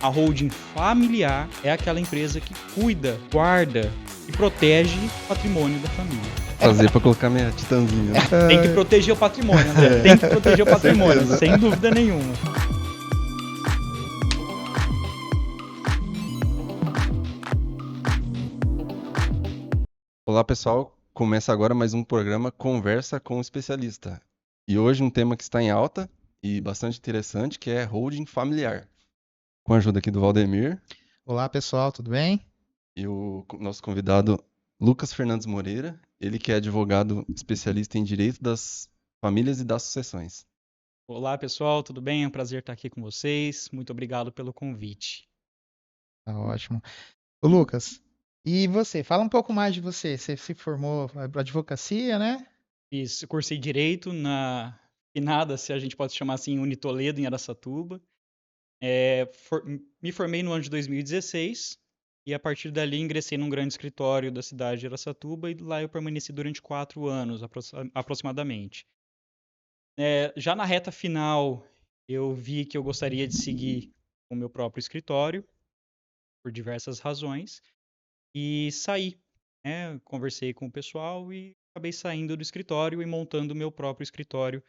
A holding familiar é aquela empresa que cuida, guarda e protege o patrimônio da família. Fazer pra colocar minha titãzinha. Tem que proteger o patrimônio, André. Tem que proteger o patrimônio, Certeza. sem dúvida nenhuma. Olá, pessoal. Começa agora mais um programa Conversa com o Especialista. E hoje um tema que está em alta e bastante interessante, que é holding familiar. Com a ajuda aqui do Valdemir Olá, pessoal, tudo bem? e o nosso convidado Lucas Fernandes Moreira, ele que é advogado especialista em direito das famílias e das sucessões. Olá, pessoal, tudo bem? É um prazer estar aqui com vocês. Muito obrigado pelo convite. Tá ótimo. Ô, Lucas, e você? Fala um pouco mais de você. Você se formou na advocacia, né? Cursei Direito na finada, se a gente pode chamar assim, Unitoledo, em Araçatuba. Me formei no ano de 2016 e a partir dali ingressei num grande escritório da cidade de Araçatuba e lá eu permaneci durante 4 anos, aproximadamente. Já na reta final, eu vi que eu gostaria de seguir o meu próprio escritório, por diversas razões, e saí, né? Conversei com o pessoal e acabei saindo do escritório e montando o meu próprio escritório,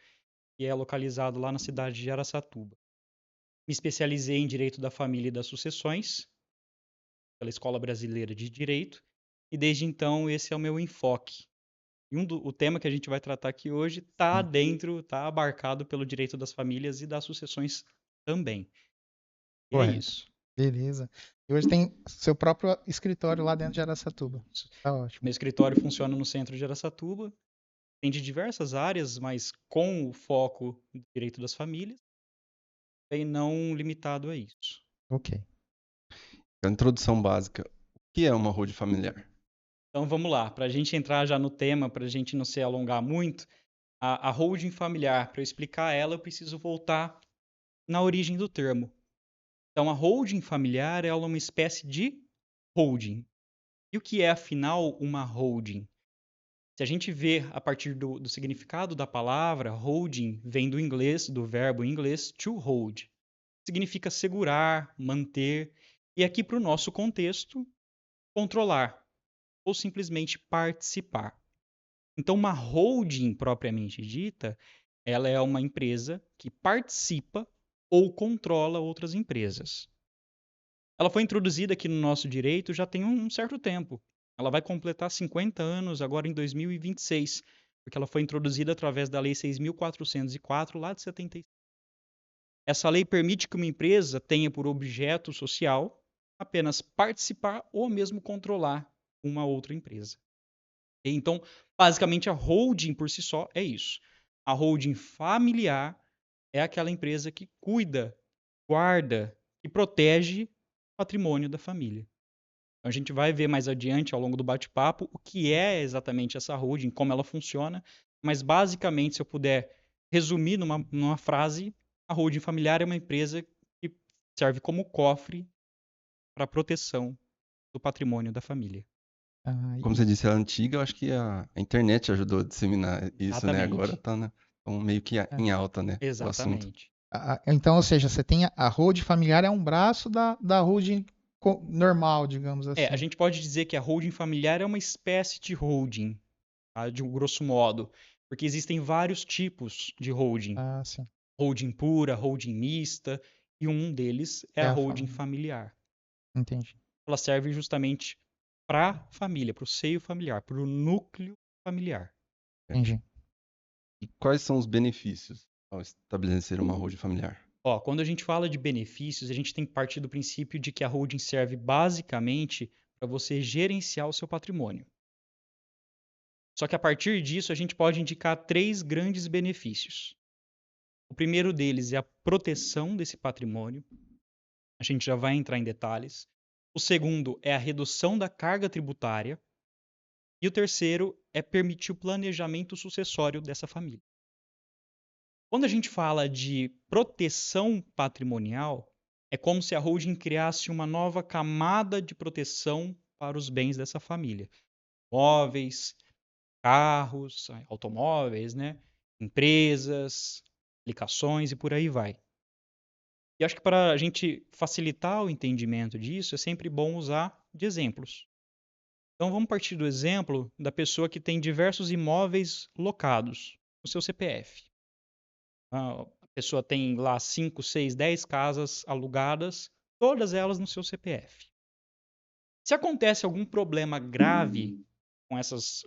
que é localizado lá na cidade de Araçatuba. Me especializei em Direito da Família e das Sucessões, pela Escola Brasileira de Direito, e desde então esse é o meu enfoque. E o tema que a gente vai tratar aqui hoje está está abarcado pelo direito das famílias e das sucessões também. E é Correto. isso. Beleza. E hoje tem seu próprio escritório lá dentro de Araçatuba. Tá ótimo. Meu escritório funciona no centro de Araçatuba, tem de diversas áreas, mas com o foco no direito das famílias, e não limitado a isso. Ok. A introdução básica. O que é uma holding familiar? Então vamos lá, para a gente entrar já no tema, para a gente não se alongar muito, a holding familiar, para eu explicar ela, eu preciso voltar na origem do termo. Então a holding familiar ela é uma espécie de holding. E o que é, afinal, uma holding? Se a gente vê a partir do significado da palavra, holding vem do inglês, do verbo em inglês to hold. Significa segurar, manter, e aqui para o nosso contexto, controlar, ou simplesmente participar. Então, uma holding propriamente dita, ela é uma empresa que participa ou controla outras empresas. Ela foi introduzida aqui no nosso direito já tem um certo tempo. Ela vai completar 50 anos agora em 2026, porque ela foi introduzida através da Lei 6.404, lá de 76. Essa lei permite que uma empresa tenha por objeto social apenas participar ou mesmo controlar uma outra empresa. Então, basicamente, a holding por si só é isso. A holding familiar é aquela empresa que cuida, guarda e protege o patrimônio da família. Então, a gente vai ver mais adiante, ao longo do bate-papo, o que é exatamente essa holding, como ela funciona, mas basicamente, se eu puder resumir numa frase, a holding familiar é uma empresa que serve como cofre para a proteção do patrimônio da família. Como você disse, ela é antiga, eu acho que a internet ajudou a disseminar isso, né? Agora Exatamente. tá, né? Então, meio que em alta, né? O assunto. Exatamente. Então, ou seja, você tem a holding familiar é um braço da holding normal, digamos A assim. gente pode dizer que a holding familiar é uma espécie de holding, tá? De um grosso modo, porque existem vários tipos de holding. Ah, sim. Holding pura, holding mista, e um deles é É a a holding família. familiar. Entendi. Ela serve justamente para a família, para o seio familiar, para o núcleo familiar. Entendi. E quais são os benefícios ao estabelecer uma holding familiar? Quando a gente fala de benefícios, a gente tem que partir do princípio de que a holding serve basicamente para você gerenciar o seu patrimônio. Só que a partir disso, a gente pode indicar 3 grandes benefícios. O primeiro deles é a proteção desse patrimônio. A gente já vai entrar em detalhes. O segundo é a redução da carga tributária. E o terceiro é permitir o planejamento sucessório dessa família. Quando a gente fala de proteção patrimonial, é como se a holding criasse uma nova camada de proteção para os bens dessa família. Móveis, carros, automóveis, né? Empresas, aplicações e por aí vai. E acho que para a gente facilitar o entendimento disso, é sempre bom usar de exemplos. Então vamos partir do exemplo da pessoa que tem diversos imóveis locados no seu CPF. A pessoa tem lá 5, 6, 10 casas alugadas, todas elas no seu CPF. Se acontece algum problema grave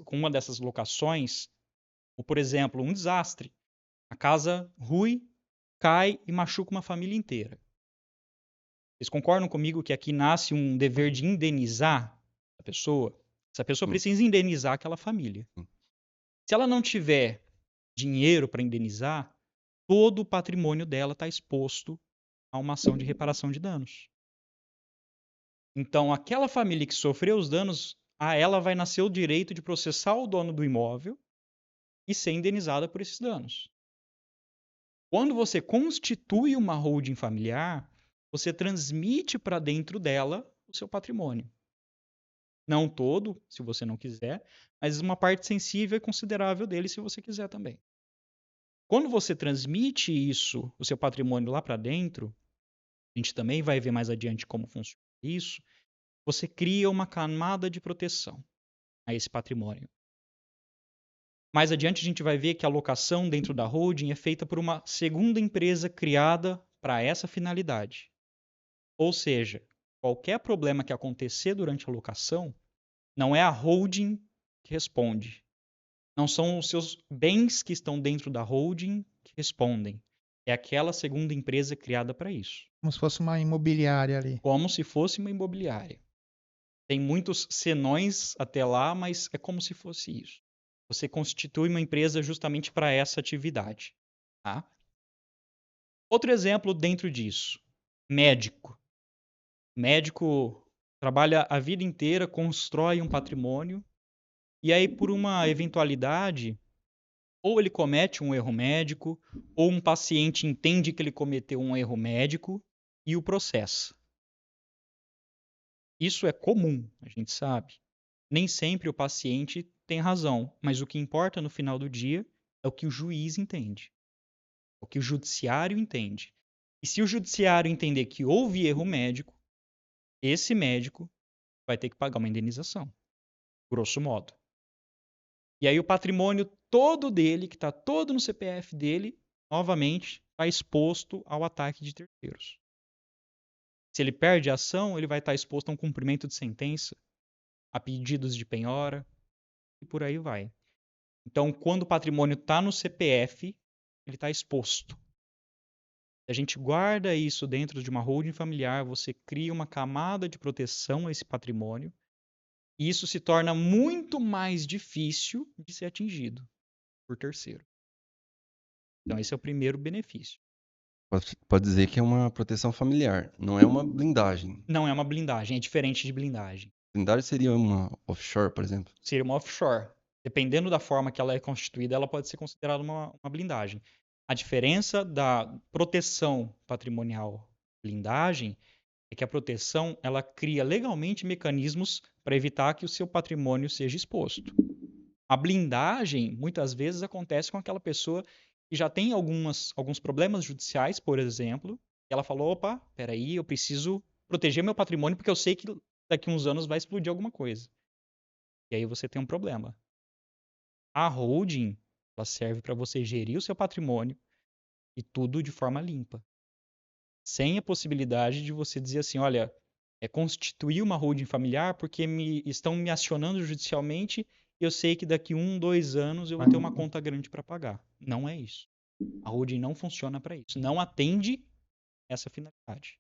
com uma dessas locações, ou por exemplo, um desastre, a casa rui, cai e machuca uma família inteira. Vocês concordam comigo que aqui nasce um dever de indenizar a pessoa? Essa pessoa Sim. precisa indenizar aquela família. Sim. Se ela não tiver dinheiro para indenizar, todo o patrimônio dela está exposto a uma ação de reparação de danos. Então, aquela família que sofreu os danos, a ela vai nascer o direito de processar o dono do imóvel e ser indenizada por esses danos. Quando você constitui uma holding familiar, você transmite para dentro dela o seu patrimônio. Não todo, se você não quiser, mas uma parte sensível e considerável dele, se você quiser também. Quando você transmite isso, o seu patrimônio lá para dentro, a gente também vai ver mais adiante como funciona isso, você cria uma camada de proteção a esse patrimônio. Mais adiante a gente vai ver que a alocação dentro da holding é feita por uma segunda empresa criada para essa finalidade. Ou seja, qualquer problema que acontecer durante a alocação, não é a holding que responde. Não são os seus bens que estão dentro da holding que respondem. É aquela segunda empresa criada para isso. Como se fosse uma imobiliária ali. Como se fosse uma imobiliária. Tem muitos senões até lá, mas é como se fosse isso. Você constitui uma empresa justamente para essa atividade. Tá? Outro exemplo dentro disso. Médico. Médico trabalha a vida inteira, constrói um patrimônio, e aí por uma eventualidade, ou ele comete um erro médico, ou um paciente entende que ele cometeu um erro médico e o processa. Isso é comum, a gente sabe. Nem sempre o paciente tem razão, mas o que importa no final do dia é o que o juiz entende, é o que o judiciário entende. E se o judiciário entender que houve erro médico, esse médico vai ter que pagar uma indenização, grosso modo. E aí o patrimônio todo dele, que está todo no CPF dele, novamente está exposto ao ataque de terceiros. Se ele perde a ação, ele vai estar exposto a um cumprimento de sentença, a pedidos de penhora e por aí vai. Então, quando o patrimônio está no CPF, ele está exposto. Se a gente guarda isso dentro de uma holding familiar, você cria uma camada de proteção a esse patrimônio e isso se torna muito mais difícil de ser atingido por terceiro. Então, esse é o primeiro benefício. Pode dizer que é uma proteção familiar, não é uma blindagem. Não é uma blindagem, é diferente de blindagem. Blindagem seria uma offshore, por exemplo. Seria uma offshore. Dependendo da forma que ela é constituída, ela pode ser considerada uma blindagem. A diferença da proteção patrimonial blindagem é que a proteção ela cria legalmente mecanismos para evitar que o seu patrimônio seja exposto. A blindagem muitas vezes acontece com aquela pessoa que já tem alguns problemas judiciais, por exemplo, e ela falou, opa, peraí, eu preciso proteger meu patrimônio porque eu sei que daqui a uns anos vai explodir alguma coisa. E aí você tem um problema. A holding ela serve para você gerir o seu patrimônio e tudo de forma limpa. Sem a possibilidade de você dizer assim, olha, constituir uma holding familiar porque estão me acionando judicialmente e eu sei que daqui 1, 2 anos eu vou ter uma conta grande para pagar. Não é isso. A holding não funciona para isso. Não atende essa finalidade.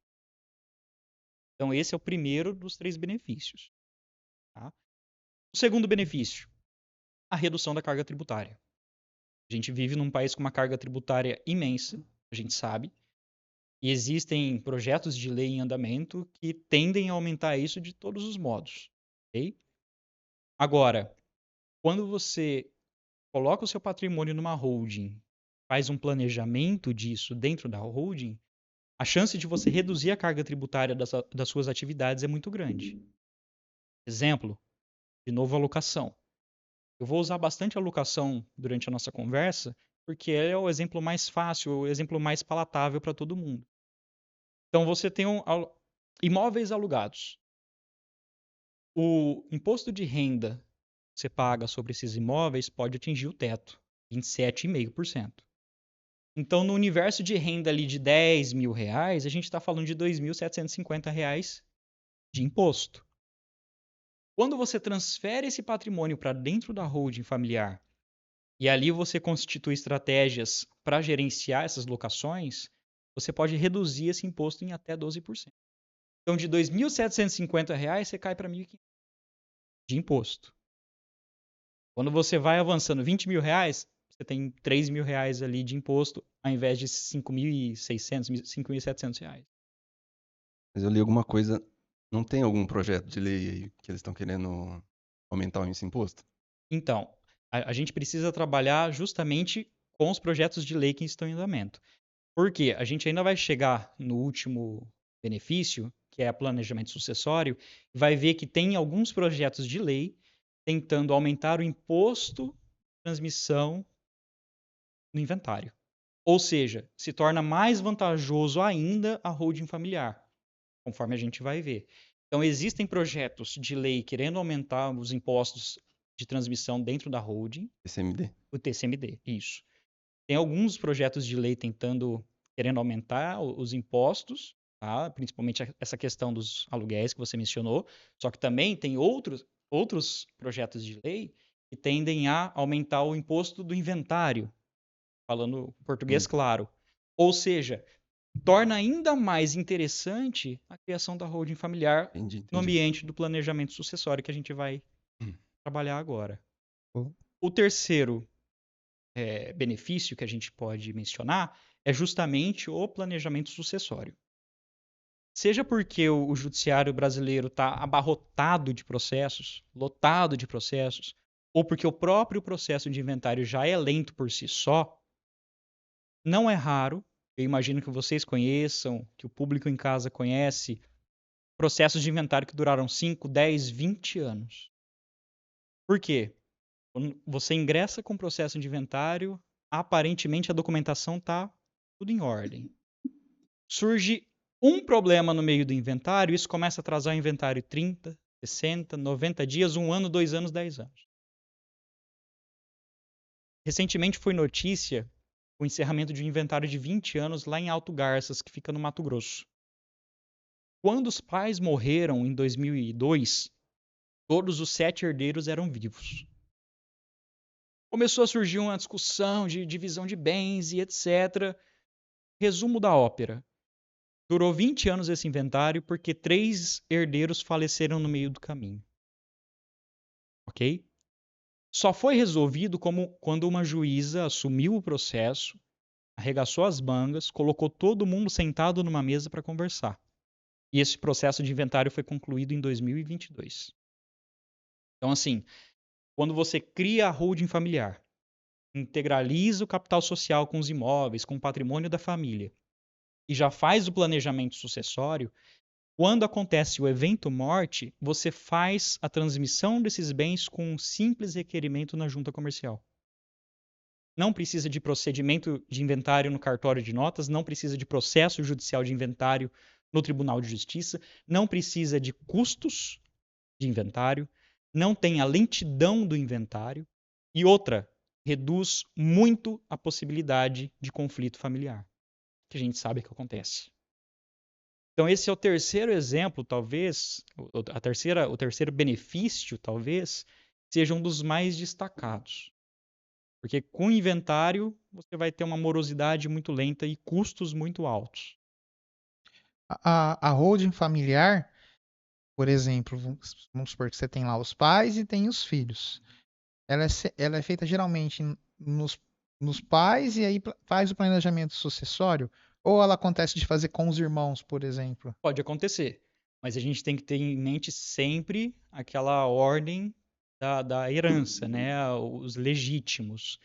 Então esse é o primeiro dos 3 benefícios. Tá? O segundo benefício, a redução da carga tributária. A gente vive num país com uma carga tributária imensa, a gente sabe, e existem projetos de lei em andamento que tendem a aumentar isso de todos os modos. Okay? Agora, quando você coloca o seu patrimônio numa holding, faz um planejamento disso dentro da holding, a chance de você reduzir a carga tributária das suas atividades é muito grande. Exemplo, de novo, alocação. Eu vou usar bastante alocação durante a nossa conversa, porque é o exemplo mais fácil, o exemplo mais palatável para todo mundo. Então, você tem imóveis alugados. O imposto de renda que você paga sobre esses imóveis pode atingir o teto, 27,5%. Então, no universo de renda ali de R$ 10.000, a gente está falando de R$ 2.750 de imposto. Quando você transfere esse patrimônio para dentro da holding familiar e ali você constitui estratégias para gerenciar essas locações, você pode reduzir esse imposto em até 12%. Então, de R$ 2.750, você cai para R$ 1.500 de imposto. Quando você vai avançando R$ 20.000, você tem R$ 3.000 ali de imposto, ao invés de R$ 5.600, R$ 5.700. Mas eu li alguma coisa, não tem algum projeto de lei aí que eles estão querendo aumentar esse imposto? Então, a gente precisa trabalhar justamente com os projetos de lei que estão em andamento. Por quê? A gente ainda vai chegar no último benefício, que é planejamento sucessório, e vai ver que tem alguns projetos de lei tentando aumentar o imposto de transmissão no inventário. Ou seja, se torna mais vantajoso ainda a holding familiar, conforme a gente vai ver. Então, existem projetos de lei querendo aumentar os impostos de transmissão dentro da holding. TCMD. O TCMD, isso. Tem alguns projetos de lei querendo aumentar os impostos, tá? Principalmente essa questão dos aluguéis que você mencionou. Só que também tem outros projetos de lei que tendem a aumentar o imposto do inventário, falando português claro. Ou seja, torna ainda mais interessante a criação da holding familiar Entendi. no ambiente do planejamento sucessório que a gente vai trabalhar agora. O terceiro benefício que a gente pode mencionar é justamente o planejamento sucessório. Seja porque o judiciário brasileiro está abarrotado de processos, lotado de processos, ou porque o próprio processo de inventário já é lento por si só, não é raro, eu imagino que vocês conheçam, que o público em casa conhece, processos de inventário que duraram 5, 10, 20 anos. Por quê? Quando você ingressa com o processo de inventário, aparentemente a documentação está tudo em ordem. Surge um problema no meio do inventário, isso começa a atrasar o inventário 30, 60, 90 dias, 1 ano, 2 anos, 10 anos. Recentemente foi notícia o encerramento de um inventário de 20 anos lá em Alto Garças, que fica no Mato Grosso. Quando os pais morreram em 2002, todos os 7 herdeiros eram vivos. Começou a surgir uma discussão de divisão de bens e etc. Resumo da ópera. Durou 20 anos esse inventário porque 3 herdeiros faleceram no meio do caminho. Ok? Só foi resolvido quando uma juíza assumiu o processo, arregaçou as mangas, colocou todo mundo sentado numa mesa para conversar. E esse processo de inventário foi concluído em 2022. Então, assim, quando você cria a holding familiar, integraliza o capital social com os imóveis, com o patrimônio da família, e já faz o planejamento sucessório, quando acontece o evento morte, você faz a transmissão desses bens com um simples requerimento na junta comercial. Não precisa de procedimento de inventário no cartório de notas, não precisa de processo judicial de inventário no Tribunal de Justiça, não precisa de custos de inventário, não tem a lentidão do inventário e outra, reduz muito a possibilidade de conflito familiar, que a gente sabe que acontece. Então esse é o terceiro exemplo, talvez, o terceiro benefício, talvez, seja um dos mais destacados. Porque com o inventário, você vai ter uma morosidade muito lenta e custos muito altos. A holding familiar, por exemplo, vamos supor que você tem lá os pais e tem os filhos. Ela é feita geralmente nos pais e aí faz o planejamento sucessório? Ou ela acontece de fazer com os irmãos, por exemplo? Pode acontecer, mas a gente tem que ter em mente sempre aquela ordem da herança, né? Os legítimos.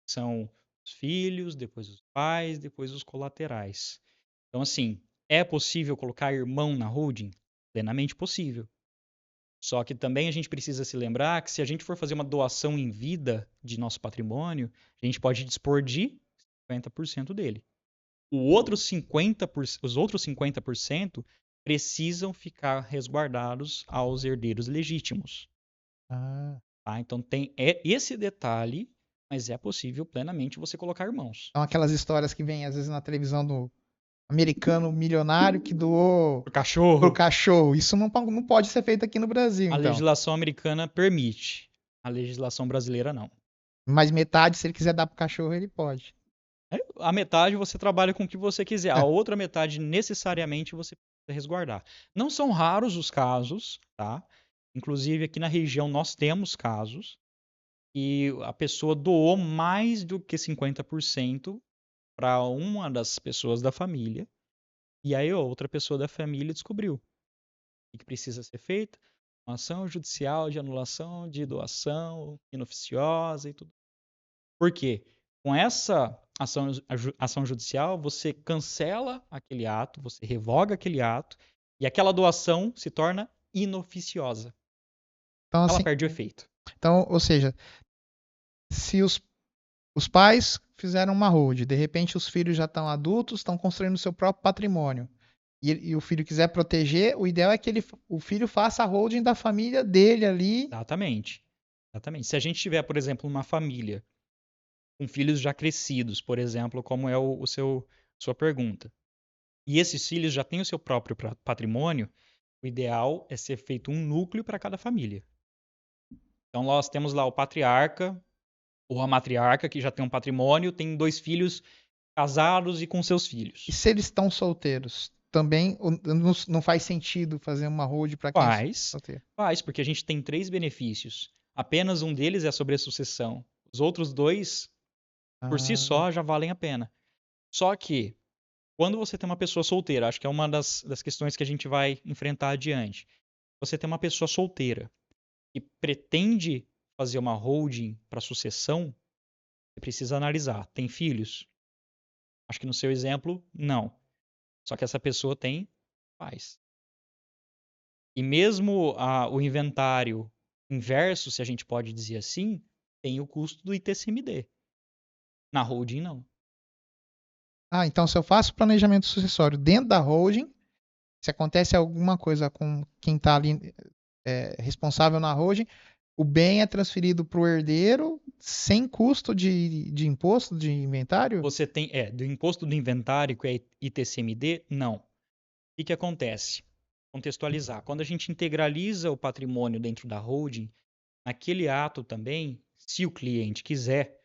São os filhos, depois os pais, depois os colaterais. Então, assim, é possível colocar irmão na holding? Plenamente possível. Só que também a gente precisa se lembrar que se a gente for fazer uma doação em vida de nosso patrimônio, a gente pode dispor de 50% dele. Os outros 50% precisam ficar resguardados aos herdeiros legítimos. Ah, Tá? Então tem esse detalhe, mas é possível plenamente você colocar irmãos. são aquelas histórias que vem às vezes na televisão do americano milionário que doou O pro cachorro, cachorro. Isso não pode ser feito aqui no Brasil, a então. legislação americana permite, a legislação brasileira não. Mas metade, se ele quiser dar pro cachorro, ele pode. A metade você trabalha com o que você quiser, a outra metade necessariamente você precisa resguardar. Não são raros os casos, tá? Inclusive aqui na região nós temos casos e a pessoa doou mais do que 50% para uma das pessoas da família, e aí a outra pessoa da família descobriu o que precisa ser feito, uma ação judicial de anulação de doação inoficiosa e tudo. Por quê? Com essa ação judicial, você cancela aquele ato, você revoga aquele ato, e aquela doação se torna inoficiosa. Então, Ela assim, perde o efeito. então, ou seja, se os pais fizeram uma holding, de repente os filhos já estão adultos, estão construindo o seu próprio patrimônio, e o filho quiser proteger, o ideal é que o filho faça a holding da família dele ali. Exatamente. Exatamente. Se a gente tiver, por exemplo, uma família com filhos já crescidos, por exemplo, como é sua pergunta, e esses filhos já têm o seu próprio patrimônio, o ideal é ser feito um núcleo para cada família. Então nós temos lá o patriarca ou a matriarca que já tem um patrimônio, tem 2 filhos casados e com seus filhos. E se eles estão solteiros? Também não faz sentido fazer uma holding para quem é solteiro. Faz, porque a gente tem 3 benefícios. Apenas um deles é sobre a sucessão. Os outros 2, por si Ah, só, já valem a pena. Só que, quando você tem uma pessoa solteira, acho que é uma das questões que a gente vai enfrentar adiante. Você tem uma pessoa solteira e pretende fazer uma holding para sucessão, você precisa analisar. Tem filhos? Acho que no seu exemplo, não. Só que essa pessoa tem pais. E mesmo o inventário inverso, se a gente pode dizer assim, tem o custo do ITCMD. Na holding, não. então se eu faço planejamento sucessório dentro da holding, se acontece alguma coisa com quem está ali responsável na holding, o bem é transferido para o herdeiro sem custo de imposto de inventário? Você tem, do imposto do inventário, que é ITCMD, não. O que acontece? Contextualizar. Quando a gente integraliza o patrimônio dentro da holding, naquele ato também, se o cliente quiser,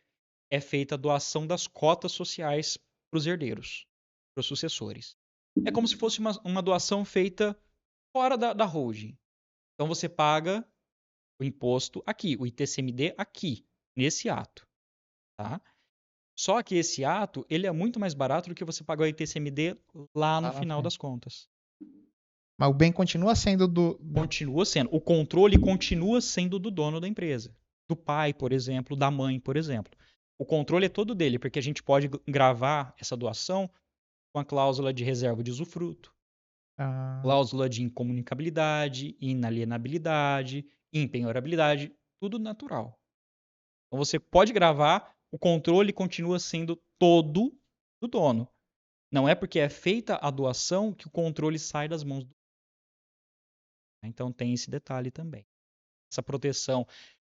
é feita a doação das cotas sociais para os herdeiros, para os sucessores. É como se fosse uma doação feita fora da holding. Então você paga o imposto aqui, o ITCMD aqui, nesse ato. Tá? Só que esse ato ele é muito mais barato do que você pagar o ITCMD lá no Lá na final frente. das contas. Mas o bem continua sendo Continua sendo. O controle continua sendo do dono da empresa. Do pai, por exemplo, da mãe, por exemplo. O controle é todo dele, porque a gente pode gravar essa doação com a cláusula de reserva de usufruto, Ah, cláusula de incomunicabilidade, inalienabilidade, impenhorabilidade, tudo natural. Então você pode gravar, o controle continua sendo todo do dono. Não é porque é feita a doação que o controle sai das mãos do. Então tem esse detalhe também. Essa proteção.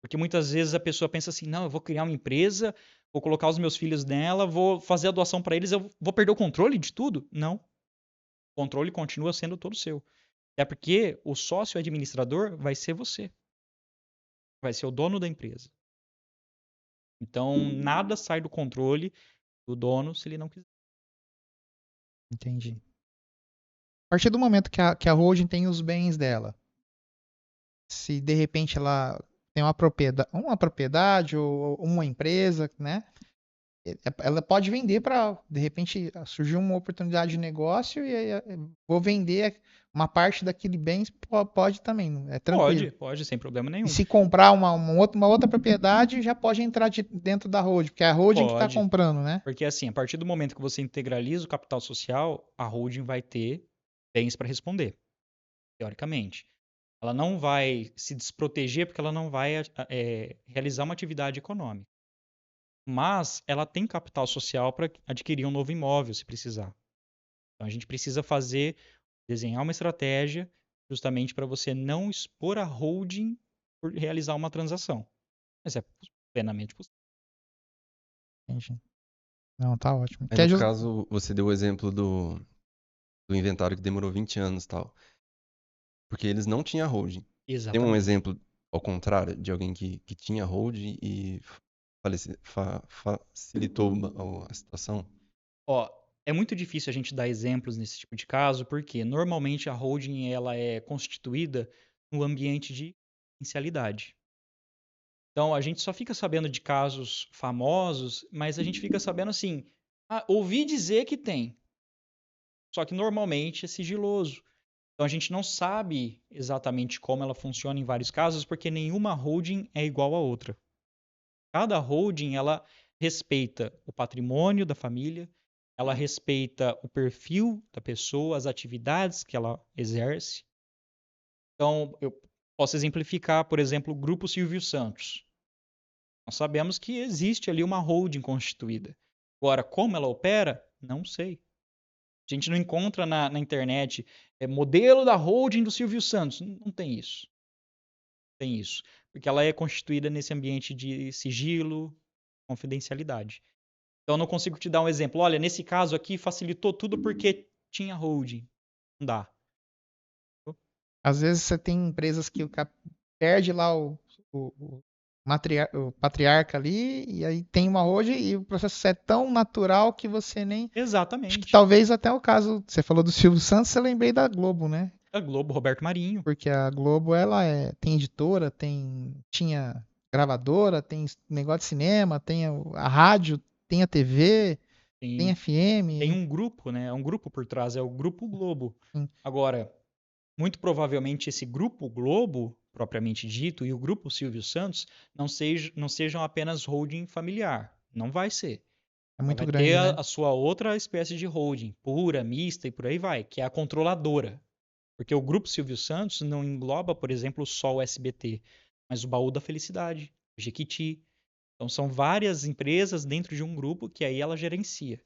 Porque muitas vezes a pessoa pensa assim: não, eu vou criar uma empresa, vou colocar os meus filhos nela, vou fazer a doação para eles, eu vou perder o controle de tudo? Não. O controle continua sendo todo seu. É porque o sócio administrador vai ser você. Vai ser o dono da empresa. Então, nada sai do controle do dono se ele não quiser. entendi. A partir do momento que a holding tem os bens dela, se de repente ela tem uma propriedade ou uma empresa, né? Ela pode vender para, de repente, surgiu uma oportunidade de negócio e aí, vou vender uma parte daquele bem, pode também, é tranquilo. Pode, sem problema E nenhum. se comprar uma outra propriedade, já pode entrar dentro da holding, porque é a holding que está Pode. comprando, né? Porque assim, a partir do momento que você integraliza o capital social, a holding vai ter bens para responder, teoricamente. Ela não vai se desproteger porque ela não vai realizar uma atividade econômica. mas ela tem capital social para adquirir um novo imóvel, se precisar. Então a gente precisa desenhar uma estratégia justamente para você não expor a holding por realizar uma transação. Mas é plenamente possível. Entendi. Não, tá ótimo. Aí, no caso, você deu o exemplo do inventário que demorou 20 anos e tal. Porque eles não tinham holding. Tem um Exatamente. exemplo ao contrário de alguém que tinha holding e facilitou a situação? Ó, é muito difícil a gente dar exemplos nesse tipo de caso, porque normalmente a holding ela é constituída no ambiente de confidencialidade. Então a gente só fica sabendo de casos famosos, mas a gente fica sabendo assim, ouvi dizer que tem. Só que normalmente é sigiloso. Então a gente não sabe exatamente como ela funciona em vários casos, porque nenhuma holding é igual a outra. Cada holding ela respeita o patrimônio da família, ela respeita o perfil da pessoa, as atividades que ela exerce. Então, eu posso exemplificar, por exemplo, o Grupo Silvio Santos. Nós sabemos que existe ali uma holding constituída. Agora, como ela opera? Não sei. A gente não encontra na internet modelo da holding do Silvio Santos. Não tem isso. Não tem isso. Porque ela é constituída nesse ambiente de sigilo, confidencialidade. Então, eu não consigo te dar um exemplo. Olha, nesse caso aqui facilitou tudo porque tinha holding. Não dá. Às vezes você tem empresas que perde lá o patriarca ali, e aí tem uma holding e o processo é tão natural que você nem. Acho que Exatamente. talvez até o caso, você falou do Silvio Santos, eu lembrei da Globo, né? A Globo, Roberto Marinho. Porque a Globo, ela tem editora, tinha gravadora, tem negócio de cinema, tem a rádio, tem a TV, tem Tem FM. um grupo, né? É um grupo por trás, é o Grupo Globo. Sim. Agora, muito provavelmente esse Grupo Globo, propriamente dito, e o Grupo Silvio Santos não sejam apenas holding familiar. Não vai ser. É muito vai grande, ter né? a sua outra espécie de holding, pura, mista e por aí vai, que é a controladora. Porque o Grupo Silvio Santos não engloba, por exemplo, só o SBT, mas o Baú da Felicidade, o Jequiti. Então são várias empresas dentro de um grupo que aí ela gerencia.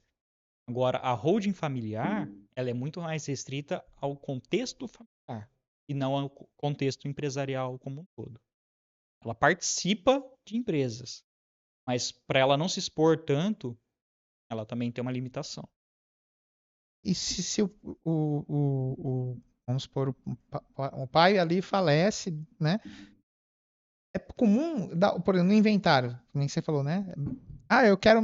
Agora, a holding familiar, ela é muito mais restrita ao contexto familiar e não ao contexto empresarial como um todo. Ela participa de empresas, mas para ela não se expor tanto, ela também tem uma limitação. E se vamos supor, o pai ali falece, né? É comum, por exemplo, no inventário, como você falou, né? Eu quero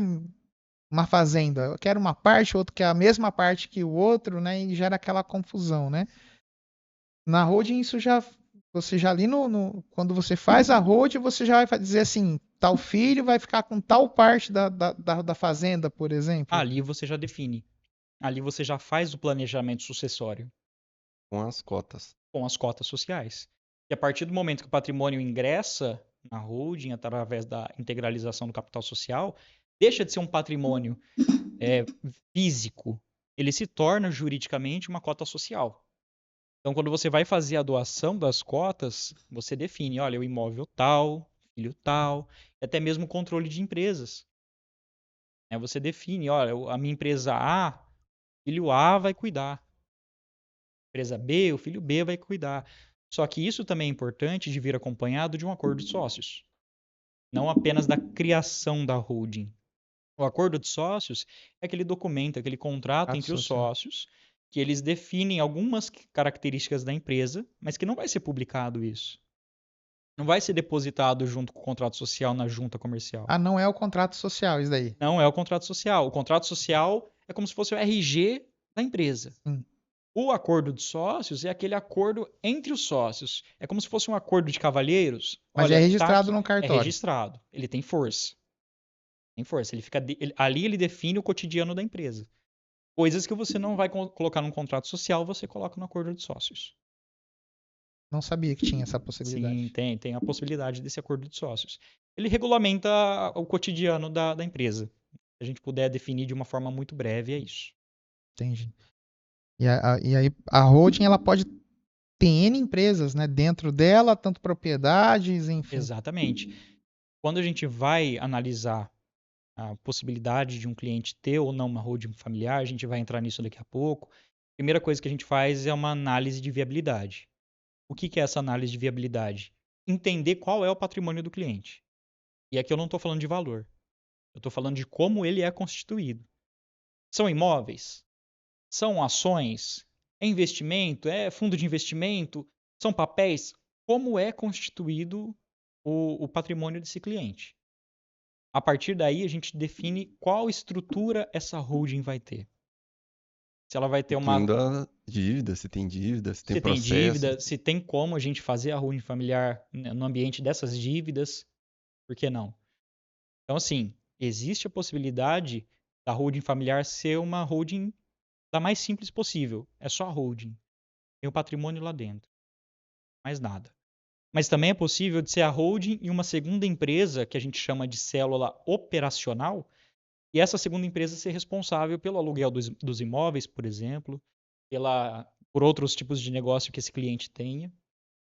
uma fazenda, eu quero uma parte, outro quer a mesma parte que o outro, né? E gera aquela confusão, né? Na holding, você já ali quando você faz a holding, você já vai dizer assim, tal filho vai ficar com tal parte da fazenda, por exemplo. Ali você já define. Ali você já faz o planejamento sucessório. Com as cotas. Com as cotas sociais. E a partir do momento que o patrimônio ingressa na holding, através da integralização do capital social, deixa de ser um patrimônio físico. Ele se torna juridicamente uma cota social. Então, quando você vai fazer a doação das cotas, você define, olha, o imóvel tal, filho tal, e até mesmo o controle de empresas. Você define, olha, a minha empresa A, filho A vai cuidar. Empresa B, o filho B vai cuidar. Só que isso também é importante de vir acompanhado de um acordo de sócios. Não apenas da criação da holding. O acordo de sócios é aquele documento, aquele contrato entre os sócios, que eles definem algumas características da empresa, mas que não vai ser publicado isso. Não vai ser depositado junto com o contrato social na junta comercial. Não é o contrato social, isso daí. Não é o contrato social. O contrato social é como se fosse o RG da empresa. Sim. O acordo de sócios é aquele acordo entre os sócios. É como se fosse um acordo de cavalheiros. Mas é registrado no cartório. É registrado. Ele tem força. Tem força. Ali ele define o cotidiano da empresa. Coisas que você não vai colocar num contrato social, você coloca no acordo de sócios. Não sabia que tinha essa possibilidade. Sim, tem a possibilidade desse acordo de sócios. Ele regulamenta o cotidiano da empresa. Se a gente puder definir de uma forma muito breve, é isso. Entendi. E aí a holding ela pode ter N empresas, né? Dentro dela, tanto propriedades, enfim. Exatamente. Quando a gente vai analisar a possibilidade de um cliente ter ou não uma holding familiar, a gente vai entrar nisso daqui a pouco. A primeira coisa que a gente faz é uma análise de viabilidade. O que é essa análise de viabilidade? Entender qual é o patrimônio do cliente. E aqui eu não estou falando de valor. Eu estou falando de como ele é constituído. São imóveis? São ações? É investimento? É fundo de investimento? São papéis? Como é constituído o patrimônio desse cliente? A partir daí, a gente define qual estrutura essa holding vai ter. Se ela vai ter uma. Incluindo a dívida, se tem Se tem processo. dívida, se tem como a gente fazer a holding familiar no ambiente dessas dívidas, por que não? Então, assim, existe a possibilidade da holding familiar ser uma holding da mais simples possível. É só a holding. Tem o patrimônio lá dentro. Mais nada. Mas também é possível de ser a holding e uma segunda empresa, que a gente chama de célula operacional, e essa segunda empresa ser responsável pelo aluguel dos imóveis, por exemplo, por outros tipos de negócio que esse cliente tenha.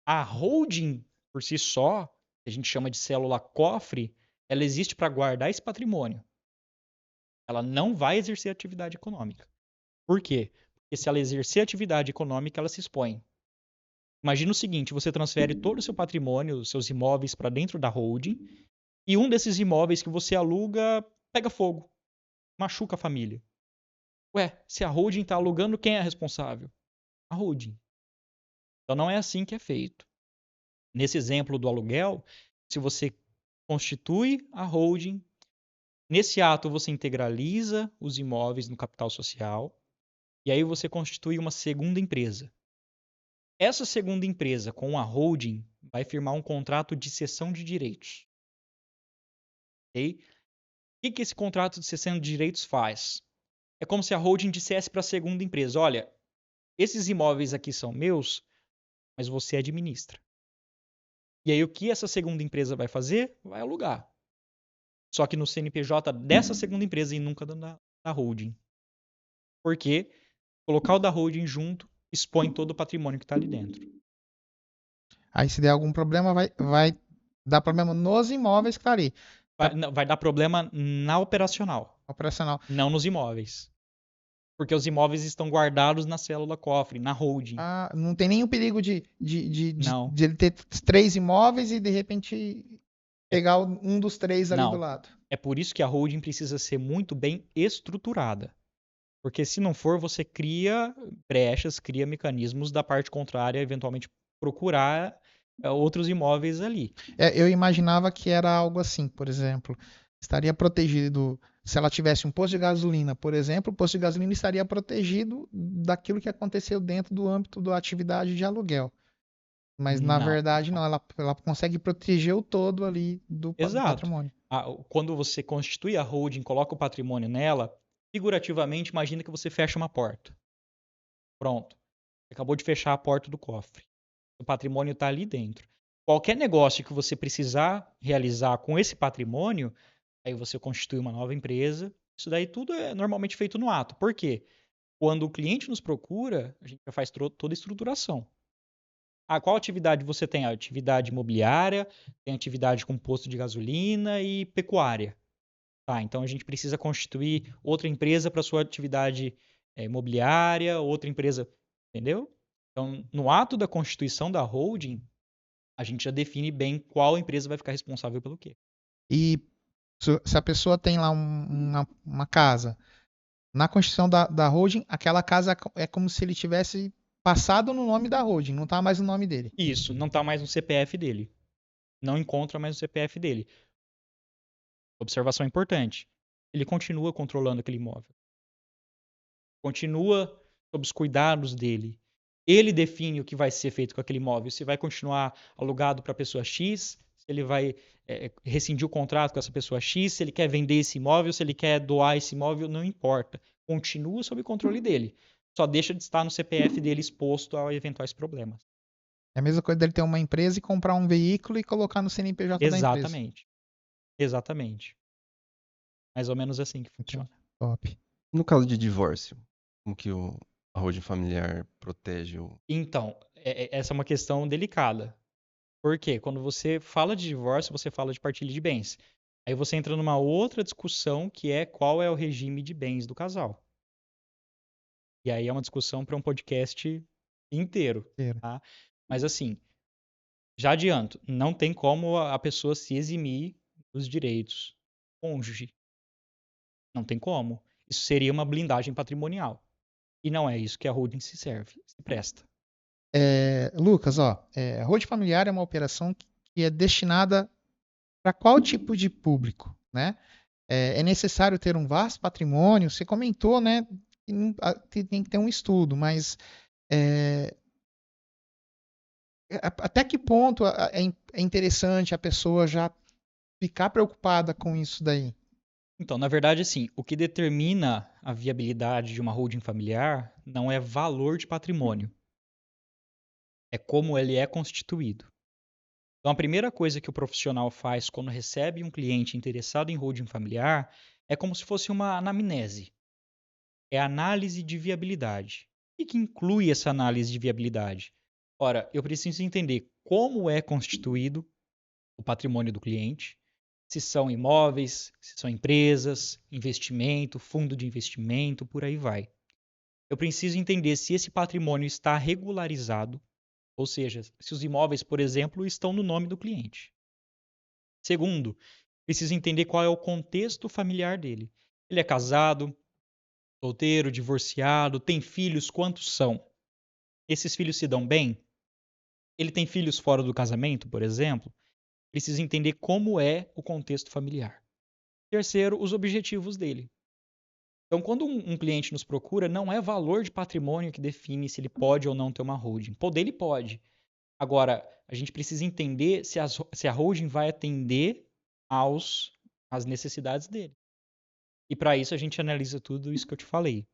A holding, por si só, que a gente chama de célula cofre, ela existe para guardar esse patrimônio. Ela não vai exercer atividade econômica. Por quê? Porque se ela exercer atividade econômica, ela se expõe. Imagina o seguinte, você transfere todo o seu patrimônio, os seus imóveis para dentro da holding, e um desses imóveis que você aluga pega fogo, machuca a família. Ué, se a holding está alugando, quem é responsável? A holding. Então não é assim que é feito. Nesse exemplo do aluguel, se você constitui a holding, nesse ato você integraliza os imóveis no capital social, e aí você constitui uma segunda empresa. Essa segunda empresa com a holding vai firmar um contrato de cessão de direitos. Okay? O que esse contrato de cessão de direitos faz? É como se a holding dissesse para a segunda empresa: olha, esses imóveis aqui são meus, mas você administra. E aí o que essa segunda empresa vai fazer? Vai alugar. Só que no CNPJ dessa segunda empresa e nunca da holding. Porque colocar o da holding junto expõe todo o patrimônio que está ali dentro. Aí se der algum problema, vai dar problema nos imóveis que tá ali. Vai dar problema na operacional, Operacional. não nos imóveis. Porque os imóveis estão guardados na célula cofre, na holding. Ah, não tem nenhum perigo Não. de ele ter 3 imóveis e de repente pegar um dos 3 ali do Não. lado. É por isso que a holding precisa ser muito bem estruturada. Porque se não for, você cria brechas, cria mecanismos da parte contrária, eventualmente procurar outros imóveis ali. Eu imaginava que era algo assim, por exemplo, estaria protegido, se ela tivesse um posto de gasolina, por exemplo, o posto de gasolina estaria protegido daquilo que aconteceu dentro do âmbito da atividade de aluguel. Mas na Não. verdade não, ela consegue proteger o todo ali do Exato. patrimônio. Quando você constitui a holding, coloca o patrimônio nela, figurativamente, imagina que você fecha uma porta. Pronto. Você acabou de fechar a porta do cofre. O patrimônio está ali dentro. Qualquer negócio que você precisar realizar com esse patrimônio, aí você constitui uma nova empresa. Isso daí tudo é normalmente feito no ato. Por quê? Quando o cliente nos procura, a gente já faz toda a estruturação. Qual atividade você tem? A atividade imobiliária, tem atividade com posto de gasolina e pecuária. Tá, então a gente precisa constituir outra empresa para sua atividade imobiliária, outra empresa, entendeu? Então, no ato da constituição da holding, a gente já define bem qual empresa vai ficar responsável pelo quê. E se a pessoa tem lá uma casa, na constituição da holding, aquela casa é como se ele tivesse passado no nome da holding, não está mais no nome dele. Isso, não está mais no CPF dele. Não encontra mais no CPF dele. Observação importante. Ele continua controlando aquele imóvel. Continua sob os cuidados dele. Ele define o que vai ser feito com aquele imóvel. Se vai continuar alugado para a pessoa X, se ele vai rescindir o contrato com essa pessoa X, se ele quer vender esse imóvel, se ele quer doar esse imóvel, não importa. Continua sob o controle dele. Só deixa de estar no CPF dele exposto a eventuais problemas. É a mesma coisa dele ter uma empresa e comprar um veículo e colocar no CNPJ da empresa. Exatamente. Exatamente. Mais ou menos assim que funciona. Top. No caso de divórcio, como que a holding familiar protege o... Então, essa é uma questão delicada. Por quê? Quando você fala de divórcio, você fala de partilha de bens. Aí você entra numa outra discussão que é qual é o regime de bens do casal. E aí é uma discussão para um podcast inteiro, Inteiro. tá? Mas assim, já adianto, não tem como a pessoa se eximir dos direitos do cônjuge. Não tem como. Isso seria uma blindagem patrimonial. E não é isso que a holding se serve, se presta. Lucas, a holding familiar é uma operação que é destinada para qual tipo de público, né? É necessário ter um vasto patrimônio. Você comentou, né, que tem que ter um estudo, mas é, até que ponto é interessante a pessoa já ficar preocupada com isso daí? Então, na verdade, assim, o que determina a viabilidade de uma holding familiar não é valor de patrimônio, é como ele é constituído. Então, a primeira coisa que o profissional faz quando recebe um cliente interessado em holding familiar é como se fosse uma anamnese. É análise de viabilidade. O que inclui essa análise de viabilidade? Ora, eu preciso entender como é constituído o patrimônio do cliente, se são imóveis, se são empresas, investimento, fundo de investimento, por aí vai. Eu preciso entender se esse patrimônio está regularizado, ou seja, se os imóveis, por exemplo, estão no nome do cliente. Segundo, preciso entender qual é o contexto familiar dele. Ele é casado, solteiro, divorciado, tem filhos, quantos são? Esses filhos se dão bem? Ele tem filhos fora do casamento, por exemplo? Preciso entender como é o contexto familiar. Terceiro, os objetivos dele. Então, quando um cliente nos procura, não é valor de patrimônio que define se ele pode ou não ter uma holding. Poder, ele pode. Agora, a gente precisa entender se a holding vai atender às necessidades dele. E para isso a gente analisa tudo isso que eu te falei.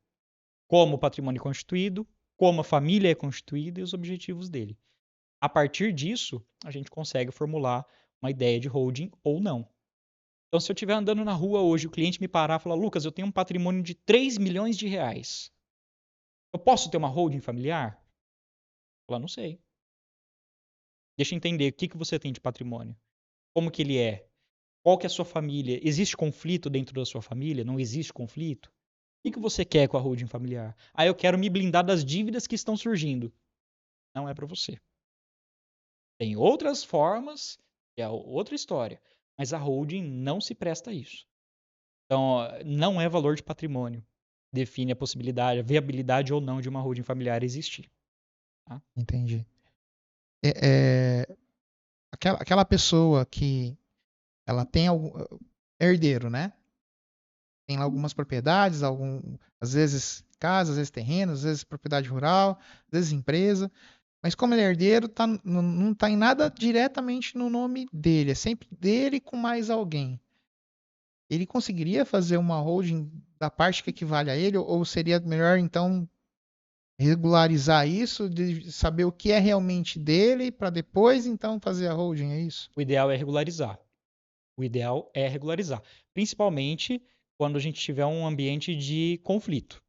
Como o patrimônio é constituído, como a família é constituída e os objetivos dele. A partir disso, a gente consegue formular uma ideia de holding ou não. Então, se eu estiver andando na rua hoje, o cliente me parar e falar, Lucas, eu tenho um patrimônio de 3 milhões de reais. Eu posso ter uma holding familiar? Eu falar, não sei. Deixa eu entender o que você tem de patrimônio. Como que ele é? Qual que é a sua família? Existe conflito dentro da sua família? Não existe conflito? O que você quer com a holding familiar? Ah, eu quero me blindar das dívidas que estão surgindo. Não é para você. Tem outras formas, que é outra história. Mas a holding não se presta a isso. Então, não é valor de patrimônio. Define a possibilidade, a viabilidade ou não de uma holding familiar existir. Tá? Entendi. Aquela pessoa que ela tem algum herdeiro, né? Tem lá algumas propriedades, às vezes casa, às vezes terreno, às vezes propriedade rural, às vezes empresa. Mas como ele é herdeiro, não está em nada diretamente no nome dele, é sempre dele com mais alguém. Ele conseguiria fazer uma holding da parte que equivale a ele, ou seria melhor então regularizar isso, de saber o que é realmente dele, para depois então fazer a holding, é isso? O ideal é regularizar. O ideal é regularizar. Principalmente quando a gente tiver um ambiente de conflito.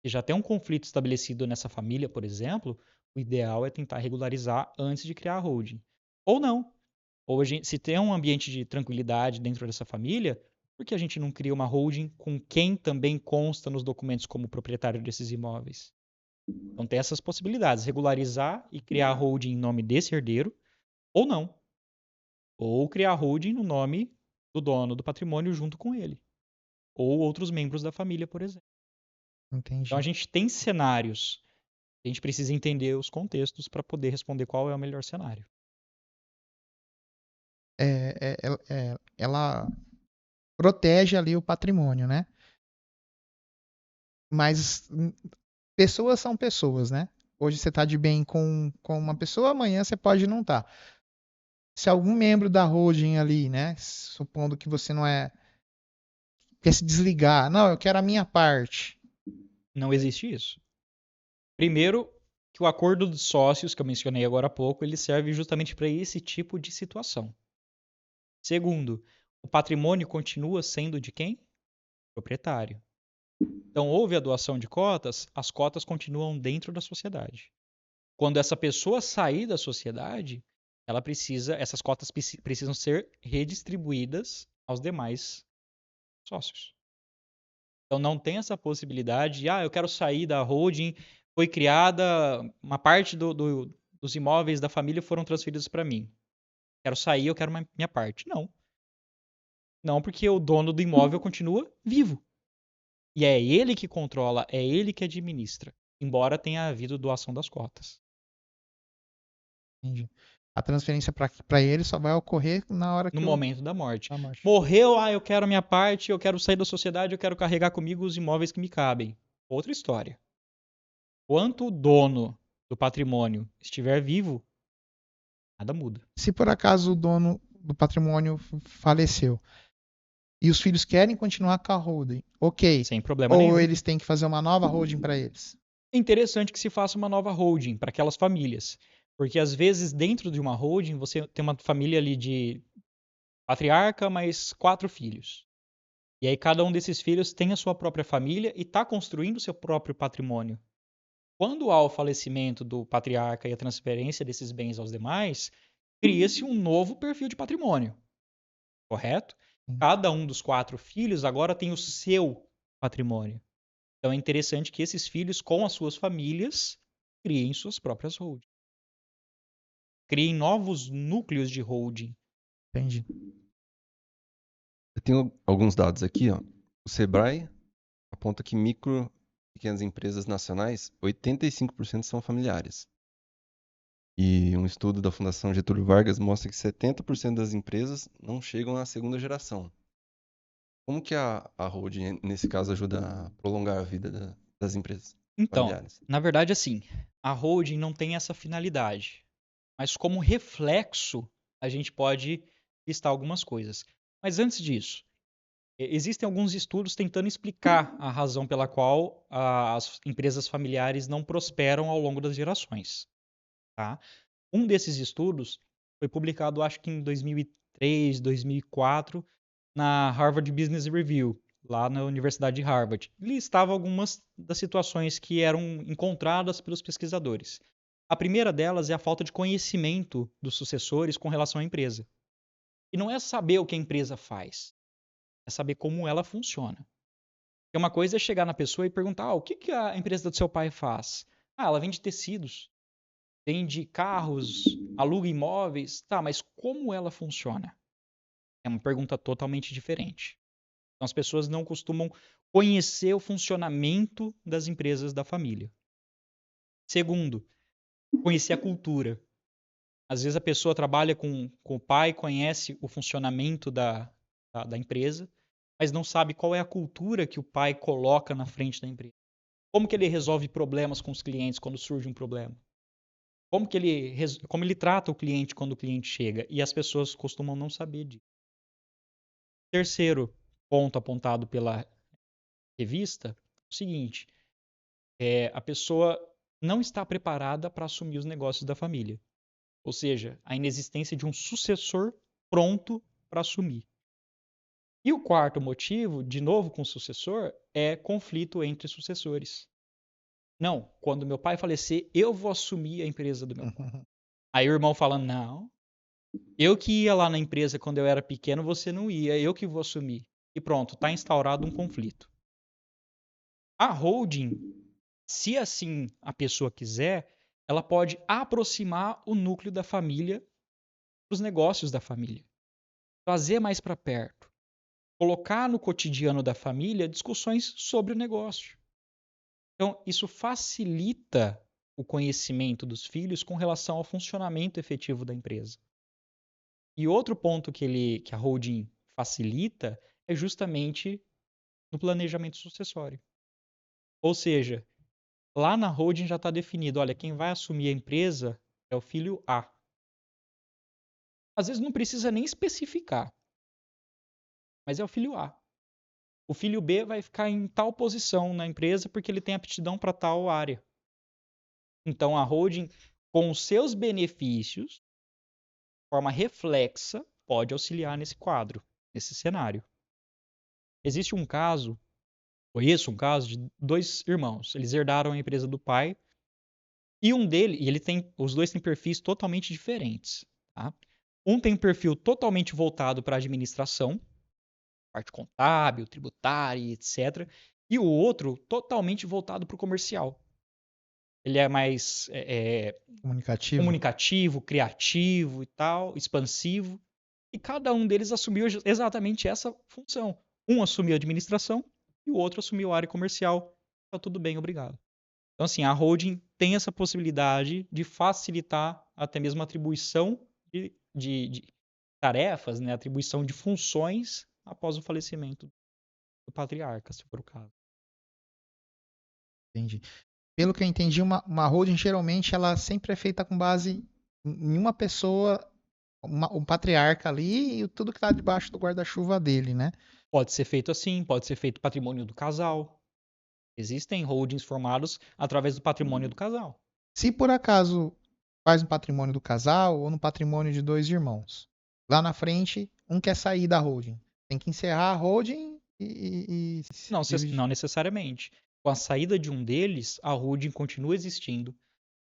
Se já tem um conflito estabelecido nessa família, por exemplo, o ideal é tentar regularizar antes de criar a holding. Ou não. Ou se tem um ambiente de tranquilidade dentro dessa família, por que a gente não cria uma holding com quem também consta nos documentos como proprietário desses imóveis? Então tem essas possibilidades, regularizar e criar a holding em nome desse herdeiro, ou não. Ou criar a holding no nome do dono do patrimônio junto com ele. Ou outros membros da família, por exemplo. Então a Entendi. gente tem cenários. A gente precisa entender os contextos para poder responder qual é o melhor cenário. Ela protege ali o patrimônio, né? Mas pessoas são pessoas, né? Hoje você está de bem com uma pessoa, amanhã você pode não estar. Se algum membro da holding ali, né? Supondo que você não é. Quer se desligar. Não, eu quero a minha parte. Não existe isso. Primeiro, que o acordo dos sócios, que eu mencionei agora há pouco, ele serve justamente para esse tipo de situação. Segundo, o patrimônio continua sendo de quem? Proprietário. Então, houve a doação de cotas, as cotas continuam dentro da sociedade. Quando essa pessoa sair da sociedade, essas cotas precisam ser redistribuídas aos demais sócios. Então não tem essa possibilidade de, eu quero sair da holding, foi criada, uma parte dos imóveis da família foram transferidos para mim. Quero sair, eu quero minha parte. Não. Não, porque o dono do imóvel continua vivo. E é ele que controla, é ele que administra, embora tenha havido doação das cotas. Entendi. A transferência para ele só vai ocorrer na hora que No momento da morte. da morte. Morreu, eu quero a minha parte, eu quero sair da sociedade, eu quero carregar comigo os imóveis que me cabem. Outra história. Enquanto o dono do patrimônio estiver vivo, nada muda. Se por acaso o dono do patrimônio faleceu e os filhos querem continuar com a holding, ok. Sem problema Ou nenhum. eles têm que fazer uma nova holding para eles. É interessante que se faça uma nova holding para aquelas famílias. Porque às vezes dentro de uma holding você tem uma família ali de patriarca mais 4 filhos. E aí cada um desses filhos tem a sua própria família e está construindo o seu próprio patrimônio. Quando há o falecimento do patriarca e a transferência desses bens aos demais, cria-se um novo perfil de patrimônio. Correto? Cada um dos 4 filhos agora tem o seu patrimônio. Então é interessante que esses filhos, com as suas famílias, criem suas próprias holdings. Criem novos núcleos de holding. Entendi. Eu tenho alguns dados aqui, ó. O Sebrae aponta que micro e pequenas empresas nacionais, 85% são familiares. E um estudo da Fundação Getúlio Vargas mostra que 70% das empresas não chegam à segunda geração. Como que a holding, nesse caso, ajuda a prolongar a vida das empresas Então, familiares? na verdade, assim, a holding não tem essa finalidade. Mas como reflexo, a gente pode listar algumas coisas. Mas antes disso, existem alguns estudos tentando explicar a razão pela qual as empresas familiares não prosperam ao longo das gerações. Tá? Um desses estudos foi publicado, acho que em 2003, 2004, na Harvard Business Review, lá na Universidade de Harvard. Listava algumas das situações que eram encontradas pelos pesquisadores. A primeira delas é a falta de conhecimento dos sucessores com relação à empresa. E não é saber o que a empresa faz, é saber como ela funciona. Porque uma coisa é chegar na pessoa e perguntar: o que a empresa do seu pai faz? Ela vende tecidos, vende carros, aluga imóveis. Tá, mas como ela funciona? É uma pergunta totalmente diferente. Então as pessoas não costumam conhecer o funcionamento das empresas da família. Segundo, conhecer a cultura. Às vezes a pessoa trabalha com o pai, conhece o funcionamento da empresa, mas não sabe qual é a cultura que o pai coloca na frente da empresa. Como que ele resolve problemas com os clientes quando surge um problema? Como ele trata o cliente quando o cliente chega? E as pessoas costumam não saber disso. Terceiro ponto apontado pela revista é o seguinte: a pessoa não está preparada para assumir os negócios da família. Ou seja, a inexistência de um sucessor pronto para assumir. E o quarto motivo, de novo com o sucessor, é conflito entre sucessores. Não, quando meu pai falecer, eu vou assumir a empresa do meu pai. Aí o irmão fala: não, eu que ia lá na empresa quando eu era pequeno, você não ia, eu que vou assumir. E pronto, está instaurado um conflito. A holding, se assim a pessoa quiser, ela pode aproximar o núcleo da família dos negócios da família. Trazer mais para perto. Colocar no cotidiano da família discussões sobre o negócio. Então, isso facilita o conhecimento dos filhos com relação ao funcionamento efetivo da empresa. E outro ponto que a holding facilita é justamente no planejamento sucessório. Ou seja, lá na holding já está definido, olha, quem vai assumir a empresa é o filho A. Às vezes não precisa nem especificar, mas é o filho A. O filho B vai ficar em tal posição na empresa porque ele tem aptidão para tal área. Então a holding, com os seus benefícios, de forma reflexa, pode auxiliar nesse quadro, nesse cenário. Existe um caso, conheço um caso de 2 irmãos. Eles herdaram a empresa do pai e os dois têm perfis totalmente diferentes. Tá? Um tem um perfil totalmente voltado para a administração, parte contábil, tributária, etc. E o outro totalmente voltado para o comercial. Ele é mais Comunicativo. comunicativo, criativo e tal, expansivo. E cada um deles assumiu exatamente essa função. Um assumiu a administração e o outro assumiu a área comercial. Tá tudo bem, obrigado. Então, assim, a holding tem essa possibilidade de facilitar até mesmo a atribuição de tarefas, né? Atribuição de funções após o falecimento do patriarca, se for o caso. Entendi. Pelo que eu entendi, uma holding geralmente ela sempre é feita com base em uma pessoa, um patriarca ali e tudo que está debaixo do guarda-chuva dele, né? Pode ser feito assim, pode ser feito patrimônio do casal. Existem holdings formados através do patrimônio do casal. Se por acaso faz um patrimônio do casal ou no patrimônio de dois irmãos, lá na frente um quer sair da holding, tem que encerrar a holding e Não, dividir. não necessariamente. Com a saída de um deles, a holding continua existindo,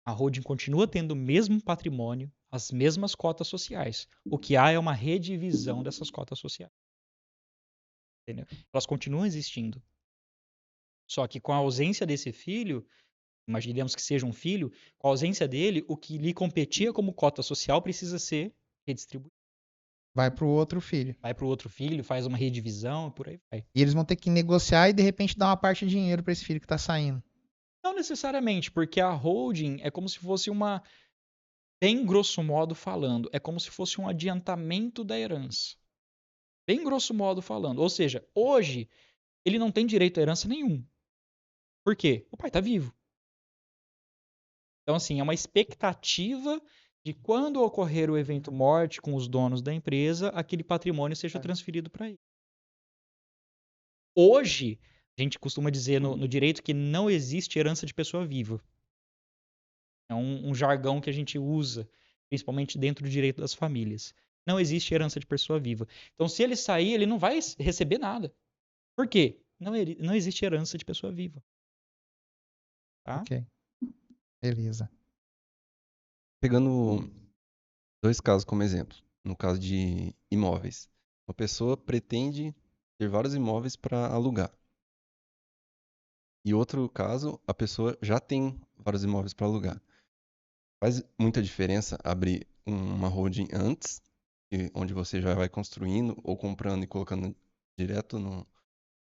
a holding continua tendo o mesmo patrimônio, as mesmas cotas sociais. O que há é uma redivisão dessas cotas sociais. Entendeu? Elas continuam existindo. Só que com a ausência desse filho, imaginemos que seja um filho, com a ausência dele, o que lhe competia como cota social precisa ser redistribuído. Vai para o outro filho. Vai para o outro filho, faz uma redivisão e por aí vai. E eles vão ter que negociar e de repente dar uma parte de dinheiro para esse filho que está saindo. Não necessariamente, porque a holding é como se fosse uma, bem grosso modo falando, é como se fosse um adiantamento da herança. Bem grosso modo falando. Ou seja, hoje ele não tem direito à herança nenhum. Por quê? O pai está vivo. Então, assim, é uma expectativa de quando ocorrer o evento morte com os donos da empresa, aquele patrimônio seja transferido para ele. Hoje, a gente costuma dizer no direito que não existe herança de pessoa viva. É um jargão que a gente usa, principalmente dentro do direito das famílias. Não existe herança de pessoa viva. Então, se ele sair, ele não vai receber nada. Por quê? Não existe herança de pessoa viva. Tá? Ok. Beleza. Pegando 2 casos como exemplo. No caso de imóveis. Uma pessoa pretende ter vários imóveis para alugar. E outro caso, a pessoa já tem vários imóveis para alugar. Faz muita diferença abrir uma holding antes, onde você já vai construindo ou comprando e colocando direto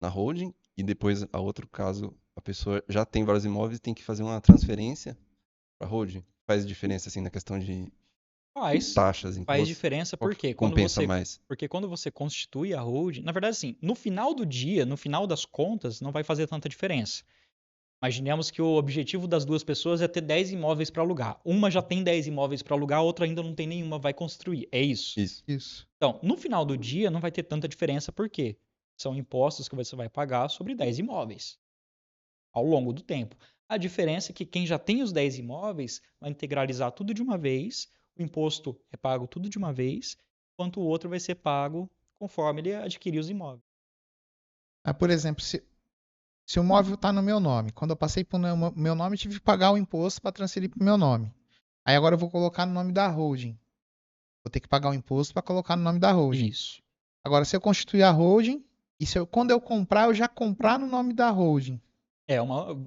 na holding, e depois, a outro caso, a pessoa já tem vários imóveis e tem que fazer uma transferência para holding. Faz diferença assim na questão de taxas, Faz impostos? diferença Qual por que quê? compensa mais? Porque quando você constitui a holding, na verdade, assim, no final do dia, no final das contas, não vai fazer tanta diferença. Imaginemos que o objetivo das duas pessoas é ter 10 imóveis para alugar. Uma já tem 10 imóveis para alugar, a outra ainda não tem nenhuma, vai construir. É isso. Isso. Então, no final do dia, não vai ter tanta diferença, por quê? São impostos que você vai pagar sobre 10 imóveis ao longo do tempo. A diferença é que quem já tem os 10 imóveis vai integralizar tudo de uma vez, o imposto é pago tudo de uma vez, enquanto o outro vai ser pago conforme ele adquirir os imóveis. Por exemplo, se o imóvel está no meu nome, quando eu passei para o meu nome, eu tive que pagar o imposto para transferir para o meu nome. Aí agora eu vou colocar no nome da holding. Vou ter que pagar o imposto para colocar no nome da holding. Isso. Agora, se eu constituir a holding, e quando eu comprar, eu já comprar no nome da holding.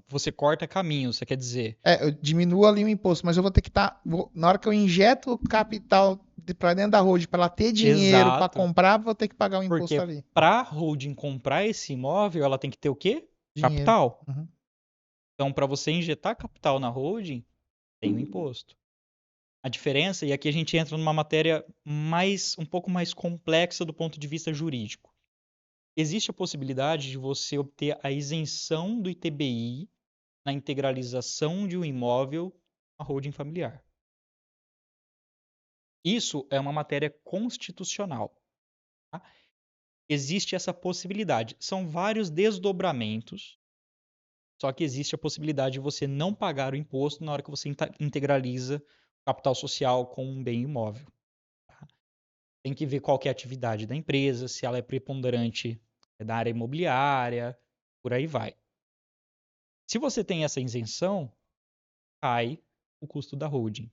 Você corta caminho, você quer dizer. Eu diminuo ali o imposto, mas eu vou ter que estar. Na hora que eu injeto o capital para dentro da holding, para ela ter dinheiro para Exato. comprar, vou ter que pagar o imposto Porque ali. para a holding comprar esse imóvel, ela tem que ter o quê? Dinheiro. Capital. Uhum. Então, para você injetar capital na holding, tem o imposto. A diferença, e aqui a gente entra numa matéria um pouco mais complexa do ponto de vista jurídico. Existe a possibilidade de você obter a isenção do ITBI na integralização de um imóvel na holding familiar. Isso é uma matéria constitucional. Tá? Existe essa possibilidade. São vários desdobramentos, só que existe a possibilidade de você não pagar o imposto na hora que você integraliza o capital social com um bem imóvel. Tá? Tem que ver qual que é a atividade da empresa, se ela é preponderante da área imobiliária, por aí vai. Se você tem essa isenção, cai o custo da holding.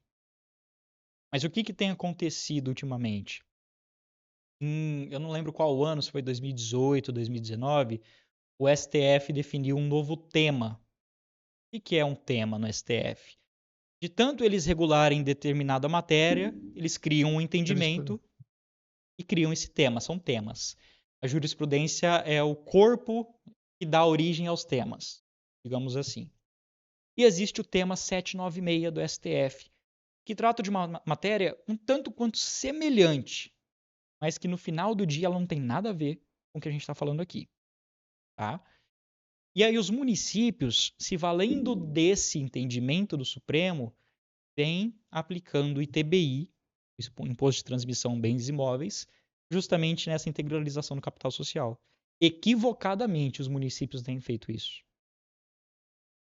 Mas o que tem acontecido ultimamente? Eu não lembro qual ano, se foi 2018, 2019, o STF definiu um novo tema. O que é um tema no STF? De tanto eles regularem determinada matéria, eles criam um entendimento e criam esse tema, são temas. A jurisprudência é o corpo que dá origem aos temas, digamos assim. E existe o tema 796 do STF, que trata de uma matéria um tanto quanto semelhante, mas que no final do dia ela não tem nada a ver com o que a gente está falando aqui. Tá? E aí os municípios, se valendo desse entendimento do Supremo, vêm aplicando o ITBI, o Imposto de Transmissão Bens Imóveis, justamente nessa integralização do capital social. Equivocadamente os municípios têm feito isso.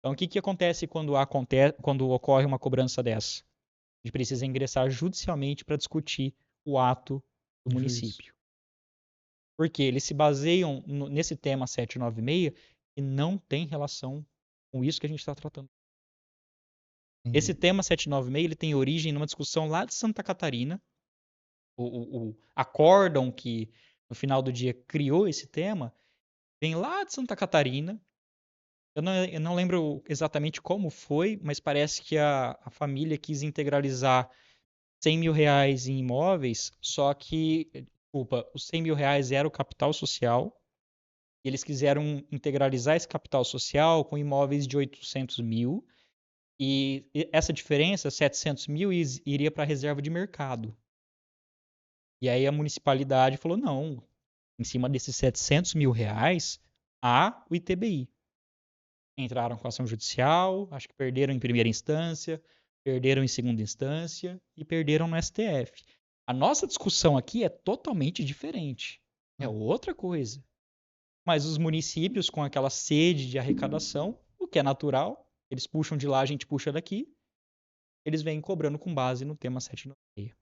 Então o que acontece quando ocorre uma cobrança dessa? A gente precisa ingressar judicialmente para discutir o ato do município. Porque eles se baseiam nesse tema 796 e não tem relação com isso que a gente está tratando. Esse tema 796 ele tem origem numa discussão lá de Santa Catarina. O acórdão que no final do dia criou esse tema vem lá de Santa Catarina. Eu não lembro exatamente como foi, mas parece que a família quis integralizar 100 mil reais em imóveis, só que, desculpa, os 100 mil reais era o capital social, e eles quiseram integralizar esse capital social com imóveis de 800 mil, e essa diferença, 700 mil, iria para a reserva de mercado. E aí a municipalidade falou, não, em cima desses 700 mil reais, há o ITBI. Entraram com ação judicial, acho que perderam em primeira instância, perderam em segunda instância e perderam no STF. A nossa discussão aqui é totalmente diferente. É outra coisa. Mas os municípios, com aquela sede de arrecadação, o que é natural, eles puxam de lá, a gente puxa daqui, eles vêm cobrando com base no tema 796.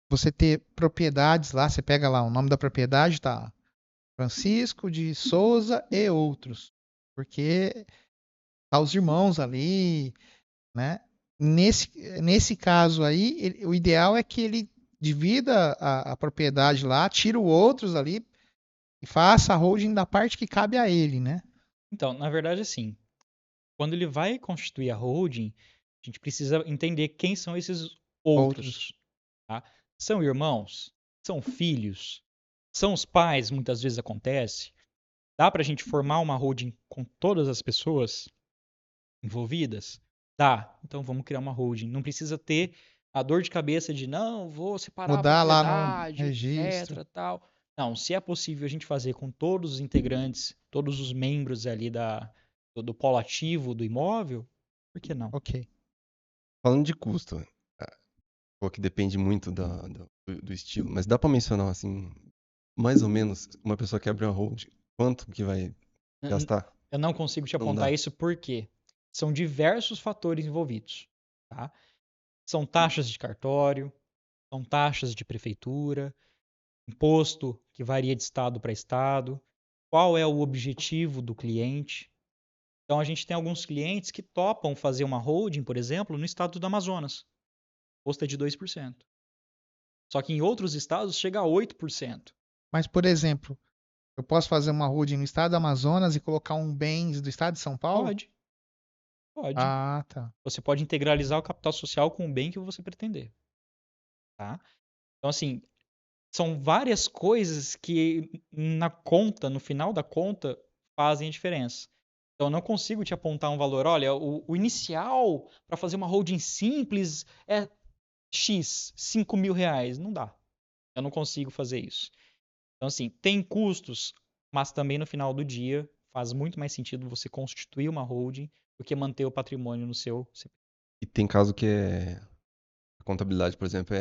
Você ter propriedades lá, você pega lá o nome da propriedade, tá Francisco de Souza e outros. Porque tá os irmãos ali, né? Nesse caso aí, o ideal é que ele divida a propriedade lá, tira os outros ali e faça a holding da parte que cabe a ele, né? Então, na verdade, assim, quando ele vai constituir a holding, a gente precisa entender quem são esses outros. Tá? São irmãos? São filhos? São os pais? Muitas vezes acontece. Dá para a gente formar uma holding com todas as pessoas envolvidas? Dá. Então vamos criar uma holding. Não precisa ter a dor de cabeça de não, vou separar Mudar a lá no propriedade, registro. etc, tal. Não, se é possível a gente fazer com todos os integrantes, todos os membros ali do polo ativo do imóvel, por que não? Ok. Falando de custo, que depende muito do estilo, mas dá pra mencionar, assim, mais ou menos, uma pessoa que abre uma hold, quanto que vai gastar? Eu não consigo te Não apontar dá. isso porque são diversos fatores envolvidos, tá? São taxas de cartório, são taxas de prefeitura, imposto que varia de estado para estado, qual é o objetivo do cliente. Então a gente tem alguns clientes que topam fazer uma holding, por exemplo, no estado do Amazonas. O imposto é de 2%. Só que em outros estados chega a 8%. Mas, por exemplo, eu posso fazer uma holding no estado do Amazonas e colocar um bens do estado de São Paulo? Pode. Pode. Ah, tá. Você pode integralizar o capital social com o bem que você pretender. Tá? Então, assim, são várias coisas que na conta, no final da conta, fazem a diferença. Então, eu não consigo te apontar um valor. Olha, o inicial para fazer uma holding simples é X, 5 mil reais. Não dá. Eu não consigo fazer isso. Então, assim, tem custos, mas também no final do dia faz muito mais sentido você constituir uma holding do que manter o patrimônio no seu CPF. E tem caso que a contabilidade, por exemplo,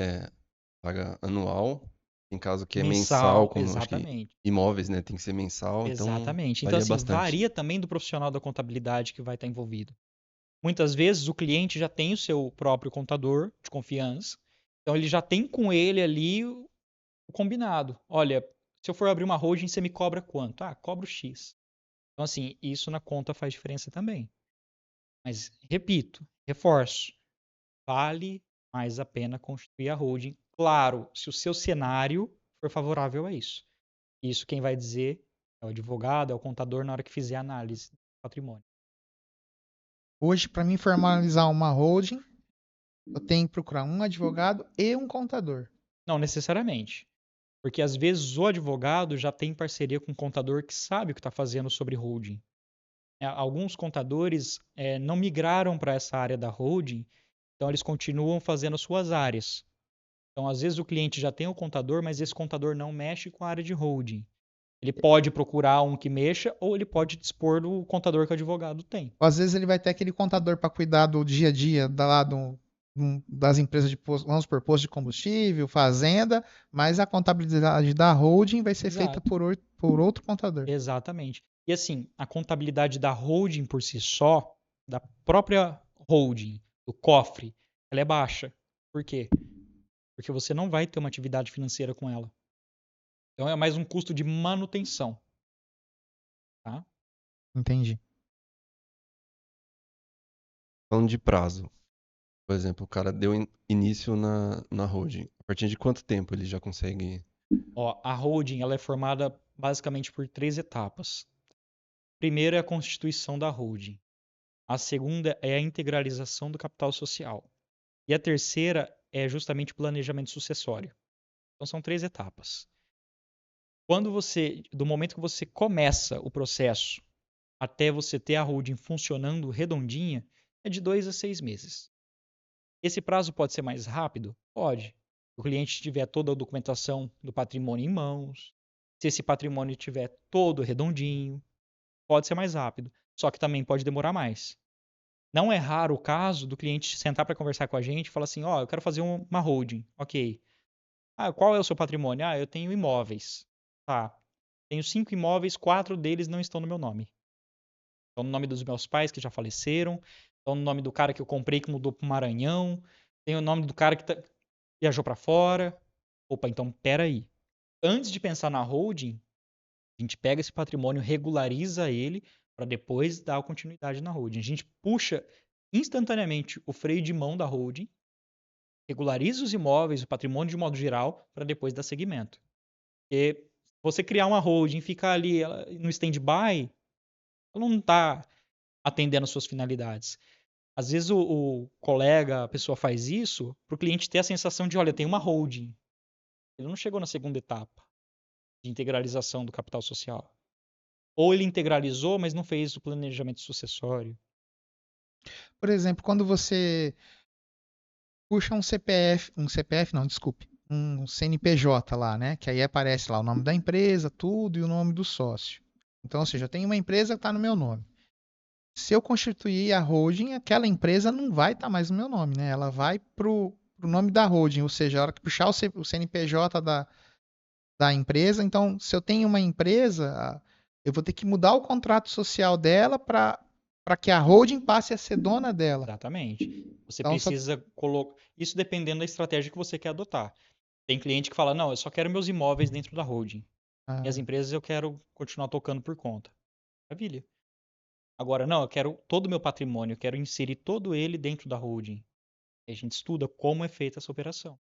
paga anual, tem caso que é mensal, como acho que Exatamente. imóveis, né, tem que ser mensal, então Exatamente. Então, varia assim, bastante. varia também do profissional da contabilidade que vai estar envolvido. Muitas vezes o cliente já tem o seu próprio contador de confiança, então ele já tem com ele ali o combinado. Olha, se eu for abrir uma holding, você me cobra quanto? Ah, cobro X. Então, assim, isso na conta faz diferença também. Mas, repito, reforço, vale mais a pena constituir a holding. Claro, se o seu cenário for favorável a isso. Isso quem vai dizer é o advogado, é o contador na hora que fizer a análise do patrimônio. Hoje, para mim formalizar uma holding, eu tenho que procurar um advogado e um contador. Não necessariamente. Porque às vezes o advogado já tem parceria com um contador que sabe o que está fazendo sobre holding. Alguns contadores não migraram para essa área da holding, então eles continuam fazendo suas áreas. Então, às vezes o cliente já tem o contador, mas esse contador não mexe com a área de holding. Ele pode procurar um que mexa ou ele pode dispor do contador que o advogado tem. Às vezes ele vai ter aquele contador para cuidar do dia a dia das empresas de posto, vamos supor, posto de combustível, fazenda, mas a contabilidade da holding vai ser feita Exato. por outro contador. Exatamente. E assim, a contabilidade da holding por si só, da própria holding, do cofre, ela é baixa. Por quê? Porque você não vai ter uma atividade financeira com ela. Então é mais um custo de manutenção. Tá? Entendi. Falando de prazo, por exemplo, o cara deu início na holding. A partir de quanto tempo ele já consegue? Ó, a holding ela é formada basicamente por 3 etapas. A primeira é a constituição da holding. A segunda é a integralização do capital social. E a terceira é justamente o planejamento sucessório. Então são 3 etapas. Do momento que você começa o processo até você ter a holding funcionando redondinha, é de 2 a 6 meses. Esse prazo pode ser mais rápido? Pode. Se o cliente tiver toda a documentação do patrimônio em mãos, se esse patrimônio estiver todo redondinho, pode ser mais rápido. Só que também pode demorar mais. Não é raro o caso do cliente sentar para conversar com a gente e falar assim: ó, eu quero fazer uma holding. Ok. Ah, qual é o seu patrimônio? Ah, eu tenho imóveis. Tá. Tenho 5 imóveis, 4 deles não estão no meu nome. Estão no nome dos meus pais que já faleceram. Estão no nome do cara que eu comprei que mudou para o Maranhão. Tem o nome do cara que viajou para fora. Opa, então peraí. Antes de pensar na holding, a gente pega esse patrimônio, regulariza ele para depois dar continuidade na holding. A gente puxa instantaneamente o freio de mão da holding, regulariza os imóveis, o patrimônio de modo geral, para depois dar seguimento. Porque você criar uma holding, ficar ali no stand-by, ela não está atendendo às suas finalidades. Às vezes o colega, a pessoa faz isso para o cliente ter a sensação de, olha, tem uma holding. Ele não chegou na segunda etapa de integralização do capital social. Ou ele integralizou, mas não fez o planejamento sucessório. Por exemplo, quando você puxa um CPF não, desculpe, um CNPJ lá, né? Que aí aparece lá o nome da empresa, tudo e o nome do sócio. Então, ou seja, eu tenho uma empresa que está no meu nome. Se eu constituir a holding, aquela empresa não vai estar mais no meu nome, né? Ela vai pro nome da holding, ou seja, a hora que puxar o CNPJ da empresa, então, se eu tenho uma empresa, eu vou ter que mudar o contrato social dela para que a holding passe a ser dona dela. Exatamente. Você Então, precisa colocar. Isso dependendo da estratégia que você quer adotar. Tem cliente que fala: não, eu só quero meus imóveis dentro da holding. E as empresas eu quero continuar tocando por conta. Maravilha. Agora, não, eu quero todo o meu patrimônio, eu quero inserir todo ele dentro da holding. E a gente estuda como é feita essa operação.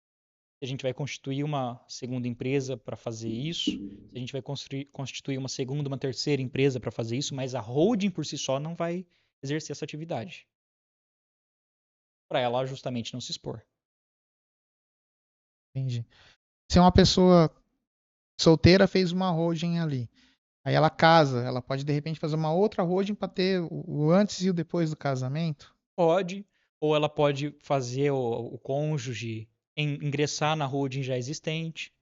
Se a gente vai constituir uma segunda empresa para fazer isso, se a gente vai constituir uma segunda, uma terceira empresa para fazer isso, mas a holding por si só não vai exercer essa atividade. Para ela justamente não se expor. entendi. Se uma pessoa solteira fez uma holding ali, aí ela casa, ela pode de repente fazer uma outra holding para ter o antes e o depois do casamento? Pode, ou ela pode fazer o cônjuge ingressar na holding já existente.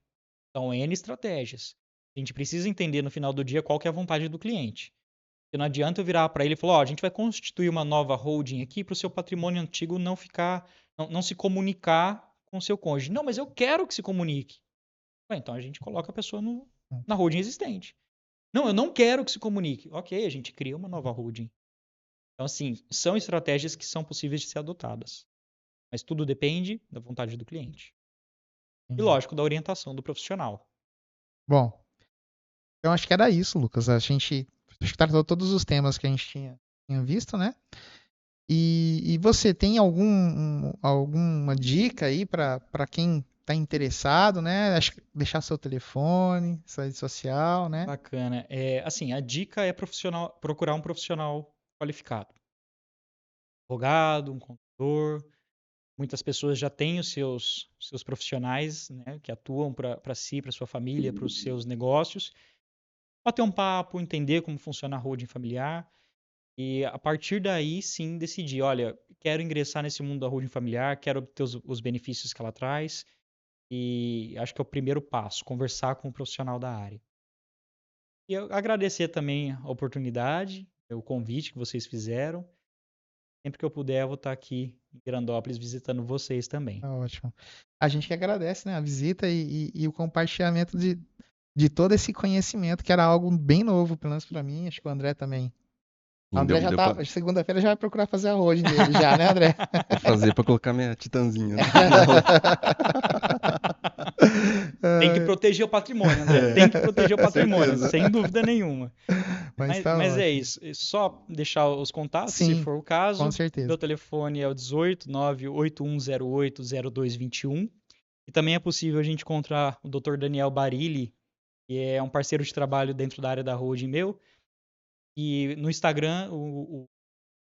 São N estratégias. A gente precisa entender no final do dia qual que é a vontade do cliente. Porque não adianta eu virar para ele e falar: ó, a gente vai constituir uma nova holding aqui para o seu patrimônio antigo não ficar, não se comunicar com o seu cônjuge. Não, mas eu quero que se comunique. Bem, então a gente coloca a pessoa na holding existente. Não, eu não quero que se comunique. Ok, a gente cria uma nova holding. Então, assim, são estratégias que são possíveis de ser adotadas. Mas tudo depende da vontade do cliente. E, lógico, da orientação do profissional. Bom, então acho que era isso, Lucas. A gente acho que tratou todos os temas que a gente tinha visto, né? E você tem alguma dica aí para quem está interessado, né? Acho que deixar seu telefone, sua rede social, né? Bacana. Assim, a dica é procurar um profissional qualificado. Advogado, um contador. Muitas pessoas já têm os seus profissionais, né, que atuam para si, para sua família, para os seus negócios. Bater um papo, entender como funciona a holding familiar e a partir daí sim decidir, olha, quero ingressar nesse mundo da holding familiar, quero obter os benefícios que ela traz e acho que é o primeiro passo, conversar com um profissional da área. E eu agradecer também a oportunidade, o convite que vocês fizeram. Sempre que eu puder, eu vou estar aqui em Grandópolis visitando vocês também. Tá ótimo. A gente que agradece, né, a visita e o compartilhamento de todo esse conhecimento, que era algo bem novo, pelo menos para mim, acho que o André também. O Sim, André já tá, segunda-feira já vai procurar fazer a holding dele já, né, André? Vou fazer pra colocar minha titanzinha. Né? Tem que proteger o patrimônio, André. Tem que proteger o patrimônio, certeza. sem dúvida nenhuma. Mas tá Mas é ótimo. isso. Só deixar os contatos, se Sim, for o caso. com certeza. Meu telefone é o 18 981080221. E também é possível a gente encontrar o Dr. Daniel Barilli, que é um parceiro de trabalho dentro da área da holding meu. E no Instagram, o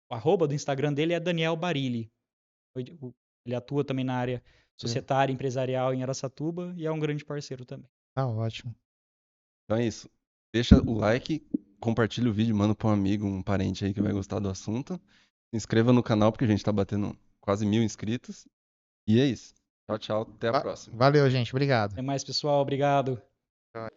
arroba do Instagram dele é Daniel Barilli. Ele atua também na área societária, empresarial em Araçatuba e é um grande parceiro também. Tá ótimo. Então é isso. Deixa o like, compartilha o vídeo, manda para um amigo, um parente aí que vai gostar do assunto. Se inscreva no canal porque a gente tá batendo quase 1000 inscritos. E é isso. Tchau, tchau. Até a próxima. Valeu, gente. Obrigado. Até mais, pessoal. Obrigado. Tchau.